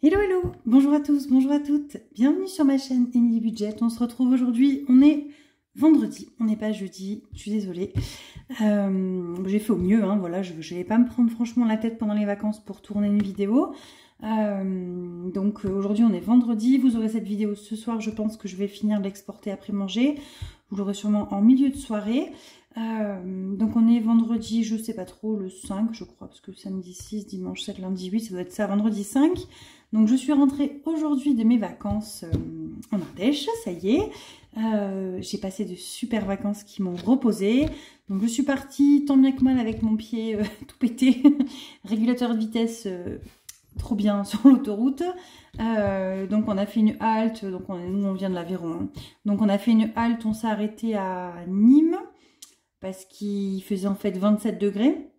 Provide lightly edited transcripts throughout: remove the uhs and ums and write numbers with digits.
Hello hello, bonjour à tous, bonjour à toutes, bienvenue sur ma chaîne Emily Budget. On se retrouve aujourd'hui, on est vendredi, on n'est pas jeudi, je suis désolée. J'ai fait au mieux, hein, voilà, je n'allais pas me prendre franchement la tête pendant les vacances pour tourner une vidéo. Aujourd'hui on est vendredi, vous aurez cette vidéo ce soir, je pense que je vais finir de l'exporter après manger. Vous l'aurez sûrement en milieu de soirée. Donc on est vendredi, je sais pas trop, le 5 je crois, parce que samedi 6, dimanche 7, lundi 8, ça doit être ça, vendredi 5. Donc je suis rentrée aujourd'hui de mes vacances en Ardèche, ça y est. J'ai passé de super vacances qui m'ont reposée. Donc je suis partie tant bien que mal avec mon pied tout pété, régulateur de vitesse trop bien sur l'autoroute. Donc on a fait une halte, donc nous on vient de l'Aveyron. Hein. Donc on a fait une halte, on s'est arrêté à Nîmes parce qu'il faisait en fait 27 degrés.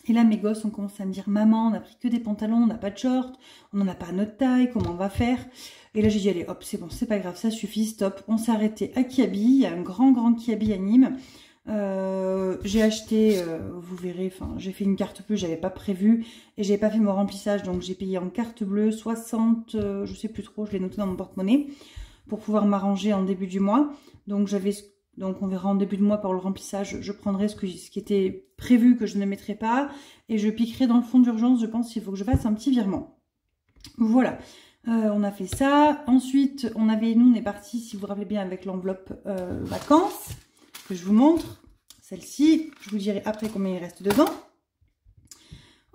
Et là, mes gosses ont commencé à me dire « Maman, on n'a pris que des pantalons, on n'a pas de shorts, on n'en a pas à notre taille, comment on va faire ?» Et là, j'ai dit « Allez, hop, c'est bon, c'est pas grave, ça suffit, stop. » On s'est arrêté à Kiabi, il y a un grand Kiabi à Nîmes. J'ai acheté, vous verrez, enfin, j'ai fait une carte bleue, j'avais pas prévu, et j'avais pas fait mon remplissage, donc j'ai payé en carte bleue 60, je sais plus trop, je l'ai noté dans mon porte-monnaie, pour pouvoir m'arranger en début du mois. Donc on verra en début de mois par le remplissage, je prendrai ce qui était prévu que je ne mettrai pas et je piquerai dans le fonds d'urgence, je pense qu'il faut que je fasse un petit virement. Voilà, on a fait ça. Ensuite, nous on est parti, si vous vous rappelez bien, avec l'enveloppe vacances, que je vous montre. Celle-ci, je vous dirai après combien il reste dedans.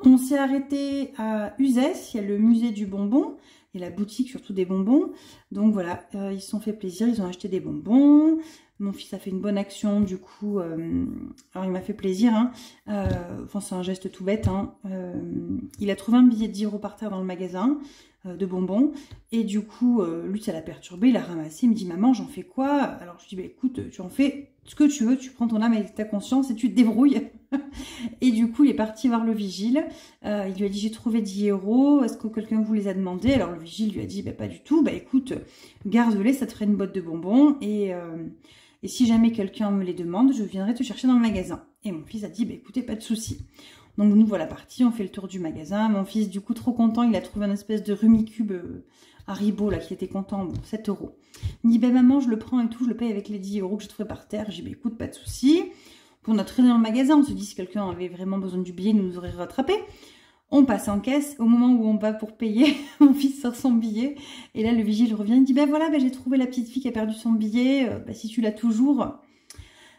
On s'est arrêté à Uzès, il y a le musée du bonbon. Et la boutique, surtout des bonbons. Donc voilà, ils se sont fait plaisir, ils ont acheté des bonbons. Mon fils a fait une bonne action, du coup, alors il m'a fait plaisir. Hein. Enfin, c'est un geste tout bête. Hein. Il a trouvé un billet de 10 € par terre dans le magasin de bonbons. Et du coup, lui, ça l'a perturbé, il a ramassé. Il me dit, maman, j'en fais quoi? Alors je lui dis, bah, écoute, tu en fais ce que tu veux, tu prends ton âme avec ta conscience et tu te débrouilles. Et du coup, il est parti voir le vigile. Il lui a dit, j'ai trouvé 10 €, est-ce que quelqu'un vous les a demandés? Alors le vigile lui a dit, bah, pas du tout. Bah écoute, garde-les, ça te ferait une botte de bonbons. Et si jamais quelqu'un me les demande, je viendrai te chercher dans le magasin. Et mon fils a dit, bah écoutez, pas de souci. Donc nous voilà partis, on fait le tour du magasin. Mon fils, du coup, trop content, il a trouvé un espèce de Rumicube Haribo, là, qui était content, bon, 7 €. Il me dit, bah maman, je le prends et tout, je le paye avec les 10 € que j'ai trouvé par terre. J'ai dit, bah écoute, pas de souci. On a traîné dans le magasin, on se dit si quelqu'un avait vraiment besoin du billet, il nous aurait rattrapé. On passe en caisse, au moment où on va pour payer, mon fils sort son billet. Et là, le vigile revient, il dit, ben voilà, j'ai trouvé la petite fille qui a perdu son billet, si tu l'as toujours.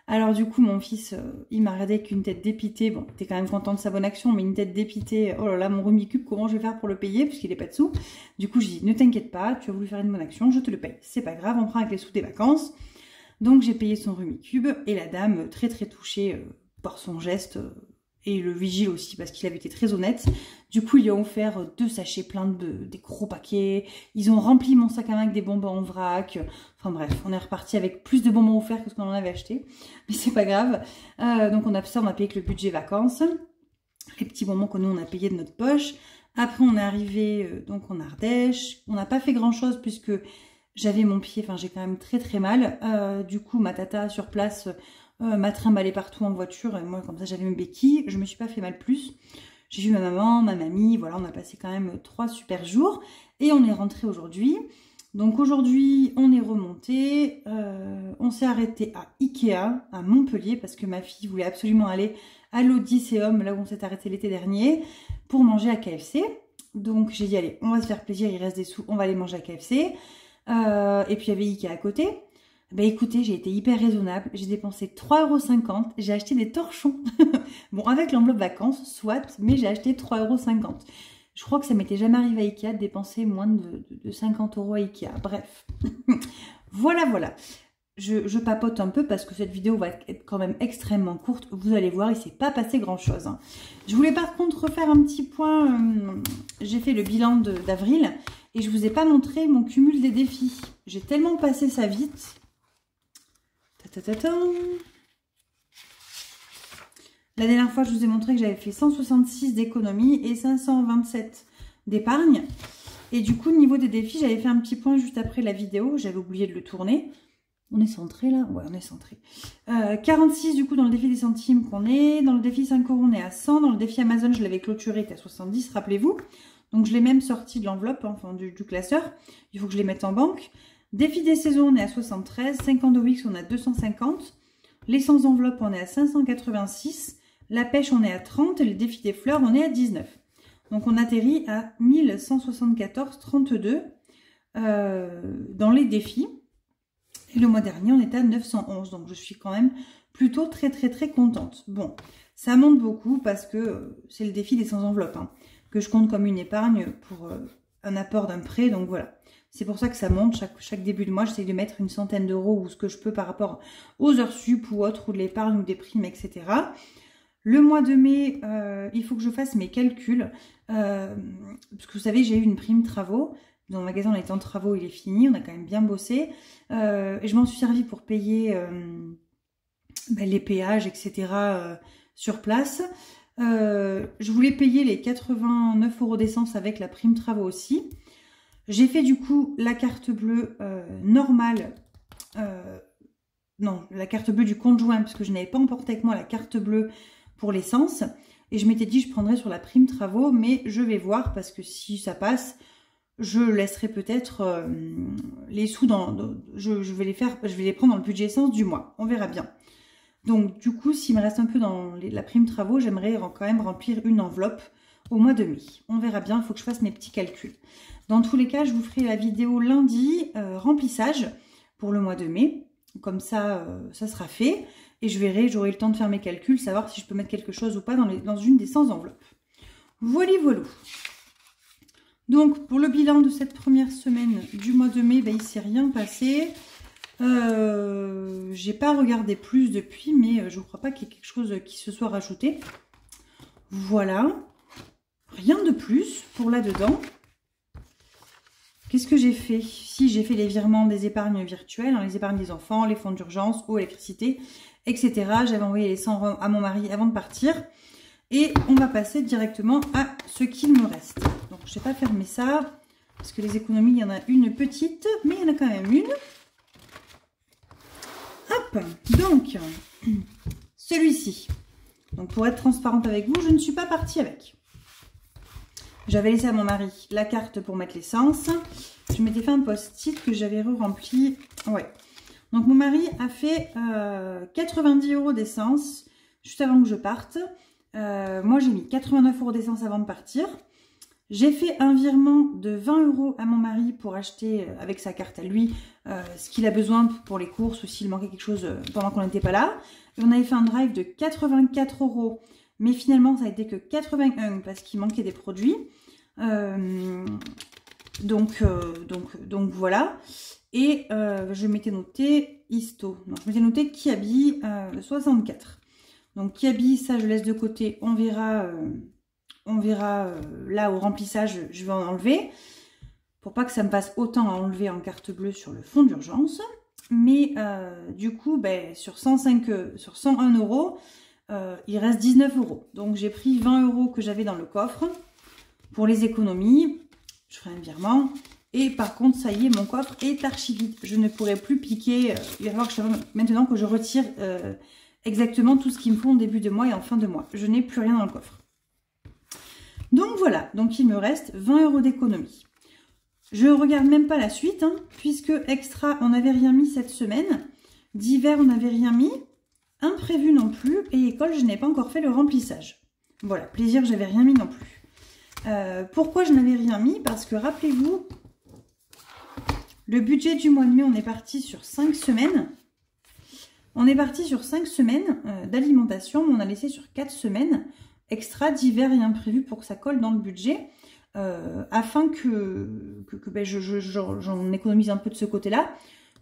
Alors du coup, mon fils, il m'a regardé avec une tête dépitée. Bon, t'es quand même content de sa bonne action, mais une tête dépitée. Oh là là, mon Rumicube, comment je vais faire pour le payer, puisqu'il n'est pas de sous. Du coup, je dis, ne t'inquiète pas, tu as voulu faire une bonne action, je te le paye. C'est pas grave, on prend avec les sous des vacances. Donc j'ai payé son Rumicube et la dame, très touchée par son geste, et le vigile aussi parce qu'il avait été très honnête. Du coup, ils lui ont offert 2 sachets pleins des gros paquets. Ils ont rempli mon sac à main avec des bonbons en vrac. Enfin bref, on est reparti avec plus de bonbons offerts que ce qu'on en avait acheté. Mais c'est pas grave. Donc on a payé avec le budget vacances. Les petits bonbons que nous on a payés de notre poche. Après on est arrivé donc en Ardèche. On n'a pas fait grand chose puisque j'avais mon pied, enfin j'ai quand même très mal. Du coup, ma tata sur place m'a trimballé partout en voiture. Et moi, comme ça, j'avais mes béquilles. Je me suis pas fait mal plus. J'ai vu ma maman, ma mamie. Voilà, on a passé quand même 3 super jours. Et on est rentré aujourd'hui. Donc aujourd'hui, on est remonté. On s'est arrêté à Ikea, à Montpellier, parce que ma fille voulait absolument aller à l'Odysseum, là où on s'est arrêté l'été dernier, pour manger à KFC. Donc j'ai dit, allez, on va se faire plaisir, il reste des sous, on va aller manger à KFC. Et puis il y avait Ikea à côté. Ben écoutez, j'ai été hyper raisonnable. J'ai dépensé 3,50 €. J'ai acheté des torchons. Bon, avec l'enveloppe vacances, soit, mais j'ai acheté 3,50 €. Je crois que ça m'était jamais arrivé à Ikea de dépenser moins de 50 € à Ikea. Bref. Voilà. Je papote un peu parce que cette vidéo va être quand même extrêmement courte. Vous allez voir, il ne s'est pas passé grand chose. Hein. Je voulais par contre refaire un petit point. J'ai fait le bilan d'avril. Et je ne vous ai pas montré mon cumul des défis. J'ai tellement passé ça vite. La dernière fois, je vous ai montré que j'avais fait 166 d'économie et 527 d'épargne. Et du coup, au niveau des défis, j'avais fait un petit point juste après la vidéo. J'avais oublié de le tourner. On est centré là? Ouais, on est centré. 46 du coup dans le défi des centimes qu'on est. Dans le défi 5 €, on est à 100. Dans le défi Amazon, je l'avais clôturé, était à 70, rappelez-vous. Donc je l'ai même sorti de l'enveloppe, hein, enfin du classeur. Il faut que je les mette en banque. Défi des saisons, on est à 73. 50 OX, on est à 250. Les sans enveloppe, on est à 586. La pêche, on est à 30. Et le défi des fleurs, on est à 19. Donc on atterrit à 1174,32 dans les défis. Et le mois dernier, on était à 911. Donc je suis quand même plutôt très contente. Bon, ça monte beaucoup parce que c'est le défi des sans enveloppe, hein, que je compte comme une épargne pour un apport d'un prêt. Donc voilà, c'est pour ça que ça monte. Chaque début de mois, j'essaie de mettre une centaine d'euros ou ce que je peux par rapport aux heures sup ou autres, ou de l'épargne ou des primes, etc. Le mois de mai, il faut que je fasse mes calculs. Parce que vous savez, j'ai eu une prime travaux. Dans le magasin, on était en travaux, il est fini. On a quand même bien bossé. Et je m'en suis servi pour payer les péages, etc. Sur place. Je voulais payer les 89 € d'essence avec la prime travaux aussi. J'ai fait du coup la carte bleue normale. Non, la carte bleue du conjoint, parce que je n'avais pas emporté avec moi la carte bleue pour l'essence. Et je m'étais dit, je prendrais sur la prime travaux, mais je vais voir, parce que si ça passe, je laisserai peut-être les sous je vais les prendre dans le budget essence du mois. On verra bien. Donc, du coup, s'il me reste un peu dans la prime travaux, j'aimerais quand même remplir une enveloppe au mois de mai. On verra bien, il faut que je fasse mes petits calculs. Dans tous les cas, je vous ferai la vidéo lundi, remplissage pour le mois de mai. Comme ça, ça sera fait. Et je verrai, j'aurai le temps de faire mes calculs, savoir si je peux mettre quelque chose ou pas dans une des 100 enveloppes. Voilà. Donc, pour le bilan de cette première semaine du mois de mai, il ne s'est rien passé. J'ai pas regardé plus depuis, mais je ne crois pas qu'il y ait quelque chose qui se soit rajouté. Voilà. Rien de plus pour là-dedans. Qu'est-ce que j'ai fait? Si, j'ai fait les virements des épargnes virtuelles, hein, les épargnes des enfants, les fonds d'urgence, eau, électricité, etc. J'avais envoyé les 100 € à mon mari avant de partir. Et on va passer directement à ce qu'il me reste. Donc, je n'ai pas fermé ça, parce que les économies, il y en a une petite, mais il y en a quand même une. Hop, donc, celui-ci. Donc, pour être transparente avec vous, je ne suis pas partie avec. J'avais laissé à mon mari la carte pour mettre l'essence. Je m'étais fait un post-it que j'avais re-rempli. Ouais. Donc, mon mari a fait 90 € d'essence juste avant que je parte. Moi, j'ai mis 89 € d'essence avant de partir. J'ai fait un virement de 20 € à mon mari pour acheter avec sa carte à lui ce qu'il a besoin pour les courses ou s'il manquait quelque chose pendant qu'on n'était pas là. Et on avait fait un drive de 84 €, mais finalement ça a été que 81 parce qu'il manquait des produits. Donc voilà. Et je m'étais noté Isto. Non, je m'étais noté Kiabi 64. Donc Kiabi, ça je laisse de côté. On verra là au remplissage, je vais en enlever. Pour pas que ça me passe autant à enlever en carte bleue sur le fonds d'urgence. Mais du coup, sur 101 €, il reste 19 €. Donc j'ai pris 20 € que j'avais dans le coffre pour les économies. Je ferai un virement. Et par contre, ça y est, mon coffre est archi vide. Je ne pourrai plus piquer. Il va falloir que maintenant que je retire exactement tout ce qu'il me faut en début de mois et en fin de mois. Je n'ai plus rien dans le coffre. Donc voilà, donc il me reste 20 € d'économie. Je ne regarde même pas la suite, hein, puisque extra, on n'avait rien mis cette semaine. D'hiver, on n'avait rien mis. Imprévu non plus. Et école, je n'ai pas encore fait le remplissage. Voilà, plaisir, j'avais rien mis non plus. Pourquoi je n'avais rien mis? Parce que rappelez-vous, le budget du mois de mai, on est parti sur 5 semaines. On est parti sur 5 semaines d'alimentation, mais on a laissé sur 4 semaines extra d'hiver et imprévu pour que ça colle dans le budget, afin que j'en économise un peu de ce côté-là,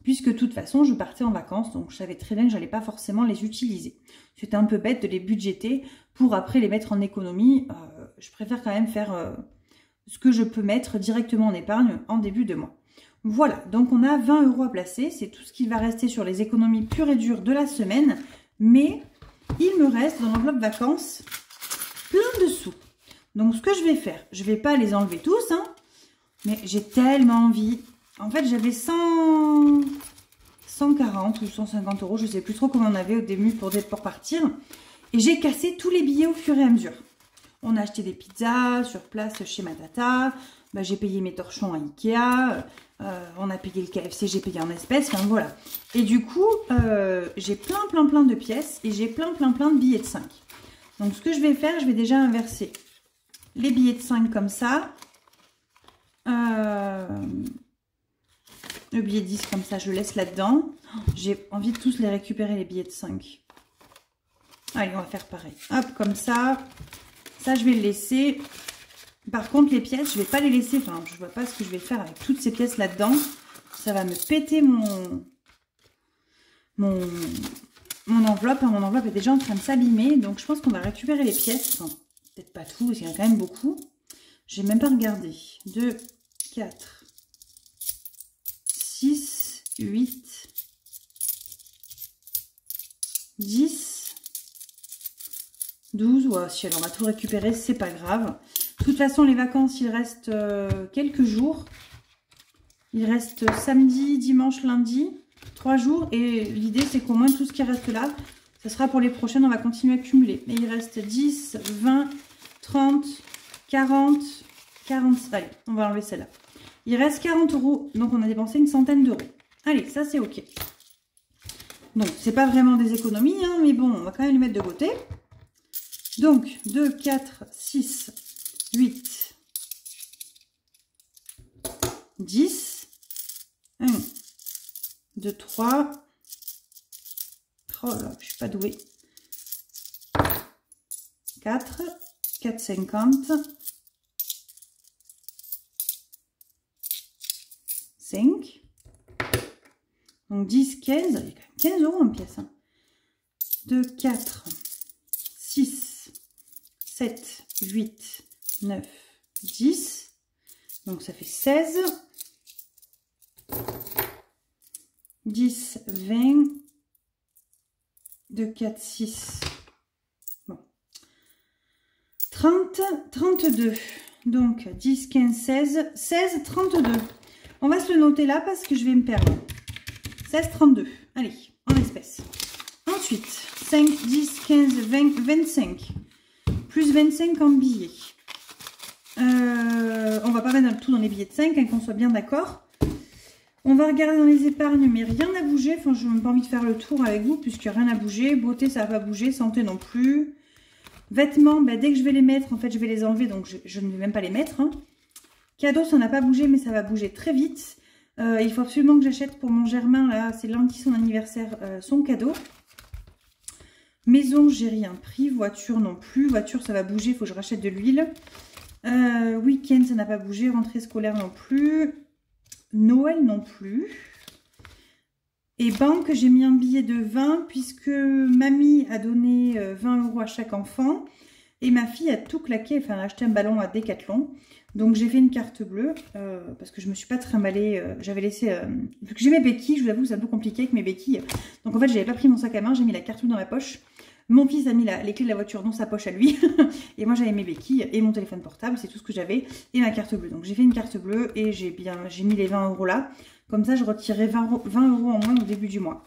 puisque de toute façon, je partais en vacances, donc je savais très bien que je n'allais pas forcément les utiliser. C'était un peu bête de les budgéter pour après les mettre en économie. Je préfère quand même faire ce que je peux mettre directement en épargne en début de mois. Voilà, donc on a 20 € à placer. C'est tout ce qui va rester sur les économies pures et dures de la semaine. Mais il me reste dans l'enveloppe vacances plein de sous. Donc ce que je vais faire, je ne vais pas les enlever tous, hein, mais j'ai tellement envie. En fait, j'avais 140 ou 150 €, je ne sais plus trop combien on avait au début pour partir. Et j'ai cassé tous les billets au fur et à mesure. On a acheté des pizzas sur place chez ma tata. Bah, j'ai payé mes torchons à Ikea. On a payé le KFC, j'ai payé en espèces. Enfin, voilà. Et du coup, j'ai plein de pièces. Et j'ai plein de billets de 5. Donc, ce que je vais faire, je vais déjà inverser les billets de 5 comme ça. Le billet de 10 comme ça, je le laisse là-dedans. J'ai envie de tous les récupérer, les billets de 5. Allez, on va faire pareil. Hop, comme ça. Ça, je vais le laisser. Par contre, les pièces, je ne vais pas les laisser. Enfin, je ne vois pas ce que je vais faire avec toutes ces pièces là-dedans. Ça va me péter mon enveloppe. Mon enveloppe est déjà en train de s'abîmer. Donc, je pense qu'on va récupérer les pièces. Enfin, peut-être pas tout, parce qu'il y en a quand même beaucoup. Je n'ai même pas regardé. 2, 4, 6, 8, 10, 12. Ouais, si on va tout récupérer, c'est pas grave. De toute façon, les vacances, il reste quelques jours. Il reste samedi, dimanche, lundi, 3 jours. Et l'idée, c'est qu'au moins tout ce qui reste là, ça sera pour les prochaines. On va continuer à cumuler. Mais il reste 10, 20, 30, 40, 40. Allez, on va enlever celle-là. Il reste 40 €. Donc, on a dépensé une centaine d'euros. Allez, ça, c'est OK. Donc, c'est pas vraiment des économies, hein, mais bon, on va quand même les mettre de côté. Donc, 2, 4, 6, 8, 10, 1, 2, 3, oh là, je suis pas douée, 4, 4,50, 5, donc 10, 15, il y a quand même 15 € en pièce. Hein. 2, 4, 6, 7, 8, 9, 10. Donc ça fait 16. 10, 20. 2, 4, 6. Bon. 30, 32. Donc 10, 15, 16. 16, 32. On va se le noter là parce que je vais me perdre. 16, 32. Allez, en espèces. Ensuite, 5, 10, 15, 20, 25. Plus 25 en billets. On va pas mettre tout dans les billets de 5, hein, qu'on soit bien d'accord. On va regarder dans les épargnes, mais rien n'a bougé. Enfin, je n'ai même pas envie de faire le tour avec vous, puisque rien n'a bougé. Beauté, ça va pas bouger. Santé non plus. Vêtements, ben, dès que je vais les mettre, en fait, je vais les enlever, donc je ne vais même pas les mettre. Hein. Cadeaux, ça n'a pas bougé, mais ça va bouger très vite. Il faut absolument que j'achète pour mon Germain, là, c'est lundi son anniversaire, son cadeau. Maison, j'ai rien pris. Voiture non plus. Voiture, ça va bouger, il faut que je rachète de l'huile. Week-end, ça n'a pas bougé. Rentrée scolaire non plus. Noël non plus. Et banque, j'ai mis un billet de 20 puisque mamie a donné 20 € à chaque enfant. Et ma fille a tout claqué, enfin elle a acheté un ballon à Decathlon. Donc j'ai fait une carte bleue parce que je ne me suis pas trimballée. J'avais laissé, vu que j'ai mes béquilles, je vous avoue c'est un peu compliqué avec mes béquilles. Donc en fait j'avais pas pris mon sac à main, j'ai mis la carte bleue dans ma poche. Mon fils a mis les clés de la voiture dans sa poche à lui. Et moi j'avais mes béquilles et mon téléphone portable, c'est tout ce que j'avais. Et ma carte bleue. Donc j'ai fait une carte bleue et j'ai mis les 20 € là. Comme ça je retirerai 20 € en moins au début du mois.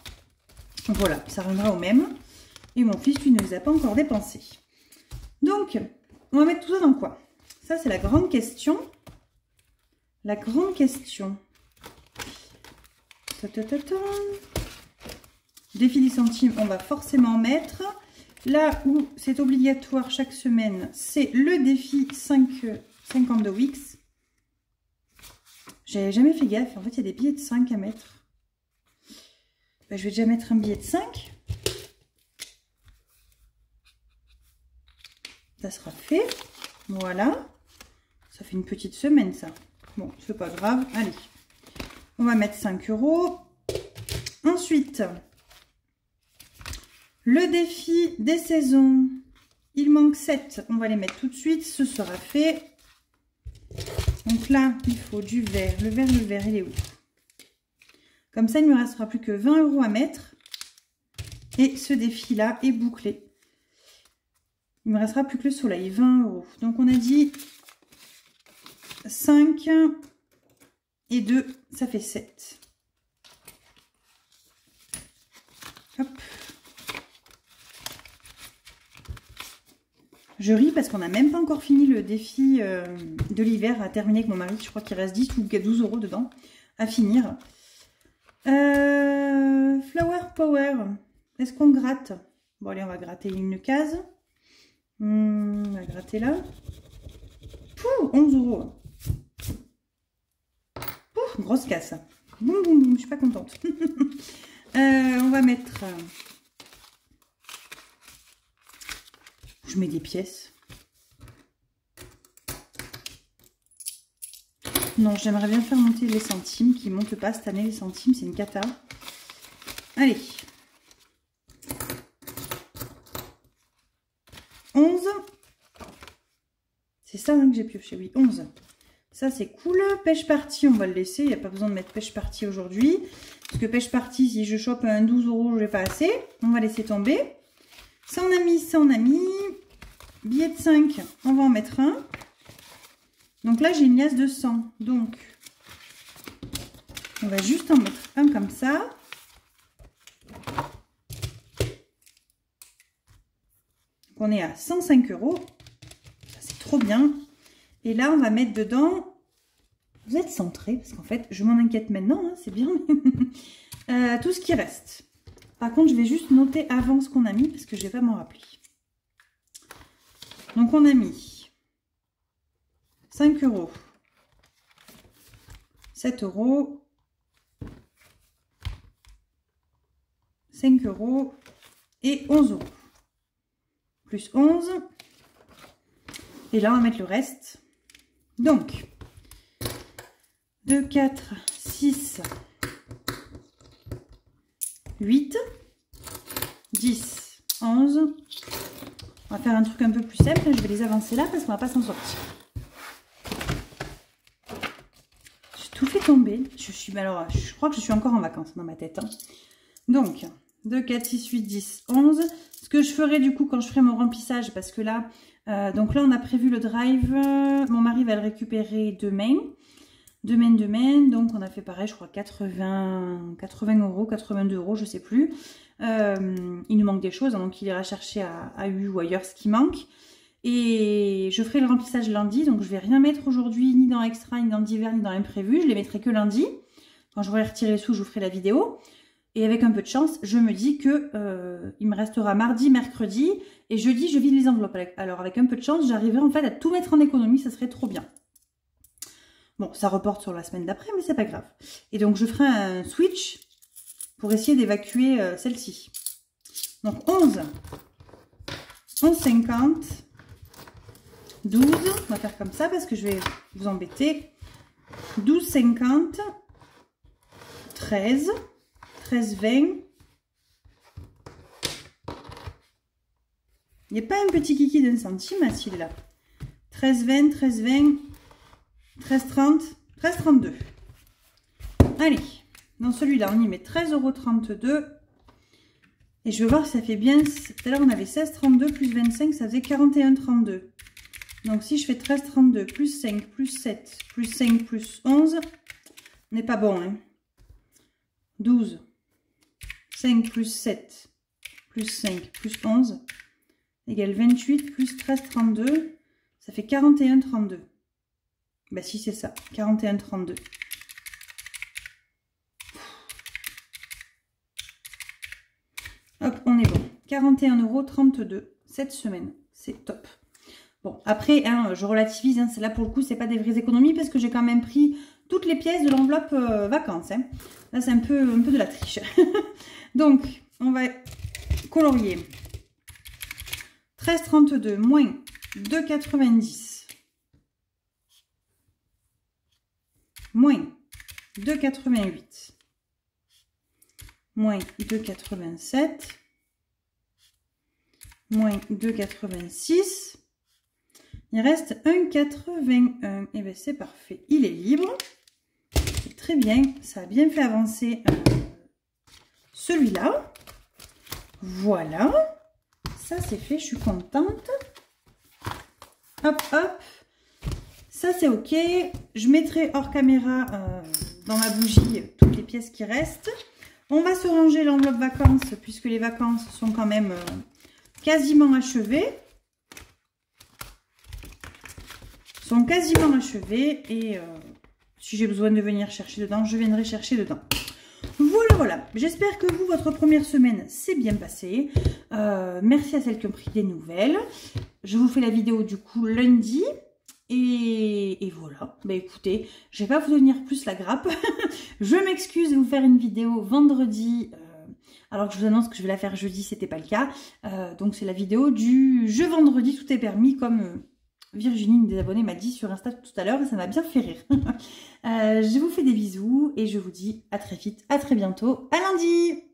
Donc voilà, ça reviendra au même. Et mon fils lui ne les a pas encore dépensés. Donc on va mettre tout ça dans quoi? Ça c'est la grande question. La grande question. Défi des centimes, on va forcément mettre. Là où c'est obligatoire chaque semaine, c'est le défi 52 Wix. J'avais jamais fait gaffe. En fait, il y a des billets de 5 à mettre. Ben, je vais déjà mettre un billet de 5. Ça sera fait. Voilà. Ça fait une petite semaine, ça. Bon, c'est pas grave. Allez. On va mettre 5 €. Ensuite... le défi des saisons, il manque 7, on va les mettre tout de suite, ce sera fait. Donc là, il faut du vert. Le vert, il est où? Comme ça, il ne me restera plus que 20 € à mettre. Et ce défi-là est bouclé. Il ne me restera plus que le soleil, 20 €. Donc on a dit 5 et 2, ça fait 7. Hop. Je ris parce qu'on n'a même pas encore fini le défi de l'hiver à terminer avec mon mari. Je crois qu'il reste 10 ou 12 € dedans à finir. Flower Power. Est-ce qu'on gratte? Bon, allez, on va gratter une case. On va gratter là. Pouh, 11 €. Pouh, grosse casse. Boum, boum, boum, je suis pas contente. On va mettre... Je mets des pièces. Non, j'aimerais bien faire monter les centimes, qui ne montent pas cette année, les centimes, c'est une cata. Allez. 11. C'est ça hein, que j'ai pioché, oui, 11. Ça, c'est cool. Pêche partie, on va le laisser. Il n'y a pas besoin de mettre pêche partie aujourd'hui. Parce que pêche partie, si je chope un 12 €, je n'ai pas assez. On va laisser tomber. Ça, on a mis, ça, on a mis. Billet de 5, on va en mettre un. Donc là, j'ai une liasse de 100. Donc, on va juste en mettre un comme ça. Donc, on est à 105 €. Ça, c'est trop bien. Et là, on va mettre dedans... Vous êtes centré, parce qu'en fait, je m'en inquiète maintenant, hein, c'est bien. Tout ce qui reste. Par contre, je vais juste noter avant ce qu'on a mis, parce que je ne vais pas m'en rappeler. Donc, on a mis 5 €, 7 €, 5 € et 11 €. Plus 11. Et là, on va mettre le reste. Donc, 2, 4, 6, 8, 10, 11. On va faire un truc un peu plus simple. Je vais les avancer là parce qu'on va pas s'en sortir. J'ai tout fait tomber. Alors, je crois que je suis encore en vacances dans ma tête. Hein. Donc, 2, 4, 6, 8, 10, 11. Ce que je ferai du coup quand je ferai mon remplissage, parce que là, donc là, on a prévu le drive. Mon mari va le récupérer demain. Demain. Donc, on a fait pareil, je crois, 80 €, 82 €, je sais plus. Il nous manque des choses, hein, donc il ira chercher à U ou ailleurs ce qui manque. Et je ferai le remplissage lundi, donc je vais rien mettre aujourd'hui, ni dans extra, ni dans divers, ni dans imprévu. Je les mettrai que lundi. Quand j'aurai retiré les sous, je vous ferai la vidéo. Et avec un peu de chance, je me dis que il me restera mardi, mercredi et jeudi, je vide les enveloppes. Alors avec un peu de chance, j'arriverai en fait à tout mettre en économie, ça serait trop bien. Bon, ça reporte sur la semaine d'après, mais c'est pas grave. Et donc je ferai un switch pour essayer d'évacuer celle-ci. Donc 11, 11,50, 12, on va faire comme ça parce que je vais vous embêter. 12,50, 13, 13,20. Il n'y a pas un petit kiki d'un centime à celui-là. 13,20, 13,20, 13,30, 13,32. Allez, dans celui-là, on y met 13,32 €. Et je vais voir si ça fait bien. Tout à l'heure, on avait 16,32 plus 25, ça faisait 41,32. Donc, si je fais 13,32 plus 5 plus 7 plus 5 plus 11, on n'est pas bon. Hein. 12, 5 plus 7 plus 5 plus 11 égale 28 plus 13,32. Ça fait 41,32. Bah si, c'est ça. 41,32. Hop, on est bon. 41,32 € cette semaine. C'est top. Bon, après, hein, je relativise. Hein, là, pour le coup, c'est pas des vraies économies parce que j'ai quand même pris toutes les pièces de l'enveloppe vacances. Hein. Là, c'est un peu de la triche. Donc, on va colorier. 13,32 moins 2,90 moins 2,88 moins 2,87 moins 2,86. Il reste 1,81. Et bien c'est parfait. Il est libre. C'est très bien. Ça a bien fait avancer celui-là. Voilà. Ça c'est fait. Je suis contente. Hop, hop. Ça c'est ok. Je mettrai hors caméra dans ma bougie toutes les pièces qui restent. On va se ranger l'enveloppe vacances puisque les vacances sont quand même quasiment achevées. sont quasiment achevés. Et si j'ai besoin de venir chercher dedans, je viendrai chercher dedans. Voilà, voilà. J'espère que vous, votre première semaine s'est bien passée. Merci à celles qui ont pris des nouvelles. Je vous fais la vidéo du coup lundi. Et voilà. Bah écoutez, je vais pas vous donner plus la grappe. Je m'excuse de vous faire une vidéo vendredi. Alors que je vous annonce que je vais la faire jeudi, c'était pas le cas. Donc c'est la vidéo du jeu vendredi, tout est permis, comme Virginie, une des abonnées, m'a dit sur Insta tout à l'heure, et ça m'a bien fait rire. Je vous fais des bisous et je vous dis à très vite, à très bientôt, à lundi!